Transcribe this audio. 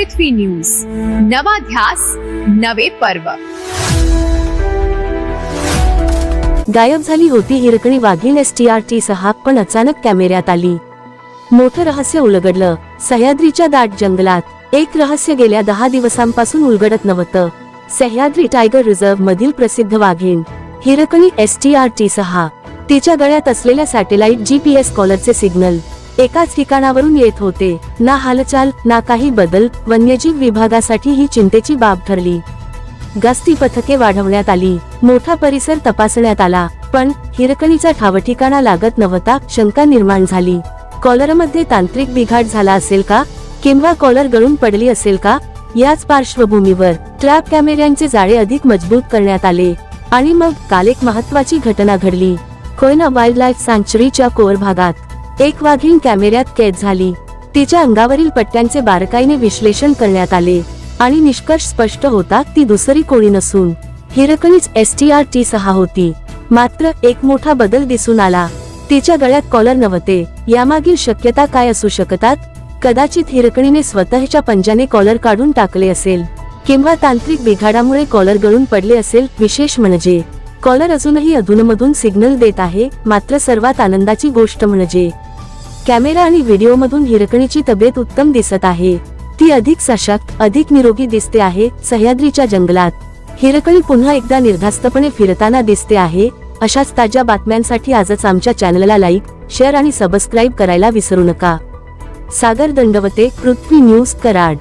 पृथ्वी news, नवा ध्यास नवे पर्व। गायब झाली होती हिरकणी वाघीण STR-T6, पण अचानक कॅमेऱ्यात आली। मोठं रहस्य उलगडलं सह्याद्रीच्या दाट जंगलात। एक रहस्य गेल्या 10 दिवसांपासून उलगडत नव्हतं। सह्याद्री टायगर रिझर्व्ह मधील प्रसिद्ध वाघीण हिरकणी STR-T6, तिच्या गळ्यात असलेल्या सॅटेलाइट GPS कॉलरचे सिग्नल एकाच ठिकाणावरून येत होते। ना हालचाल ना काही बदल। वन्यजीव विभागासाठी ही चिंतेची बाब ठरली। गस्ती पथके वाढवण्यात आली, मोठा परिसर तपासण्यात आला, पण हिरकणीचा ठावठिकाणा लागत नव्हता। शंका निर्माण झाली, कॉलरमध्ये तांत्रिक बिघाड झाला असेल का, किंवा कॉलर गळून पडली असेल का? याच पार्श्वभूमीवर ट्रॅप कॅमेऱ्यांचे जाळे अधिक मजबूत करण्यात आले। आणि मग काल एक महत्त्वाची घटना घडली। कोयना वाईल्डलाईफ सँक्च्युरीच्या कोर भागात एक वाघीण कॅमेऱ्यात कैद झाली। तिच्या अंगावरील पट्ट्यांचे बारकाईने विश्लेषण करण्यात आले आणि निष्कर्ष स्पष्ट होता, ती दुसरी कोणी नसून हिरकणीच STR-T6 होती। मात्र एक मोठा बदल दिसून आला, तिच्या गळ्यात कॉलर नव्हते। यामागील शक्यता काय असू शकतात? कदाचित हिरकणीने स्वतःच्या पंजाने कॉलर काढून टाकले असेल, किंवा तांत्रिक बिघाडामुळे कॉलर गळून पडले असेल। विशेष म्हणजे कॉलर अजूनही अधूनमधून सिग्नल देत आहे। मात्र सर्वात आनंदाची गोष्ट म्हणजे कॅमेरा आणि व्हिडिओमधून हिरकणीची तब्येत उत्तम दिसत आहे। ती अधिक सशक्त, अधिक निरोगी दिसते आहे। सह्याद्रीच्या जंगलात हिरकणी पुन्हा एकदा निर्धास्तपणे फिरताना दिसते आहे। अशाच ताज्या बातम्यांसाठी आजच आमच्या चॅनलला लाईक, शेअर आणि सबस्क्राईब करायला विसरू नका। सागर दंडवते, पृथ्वी न्यूज, कराड।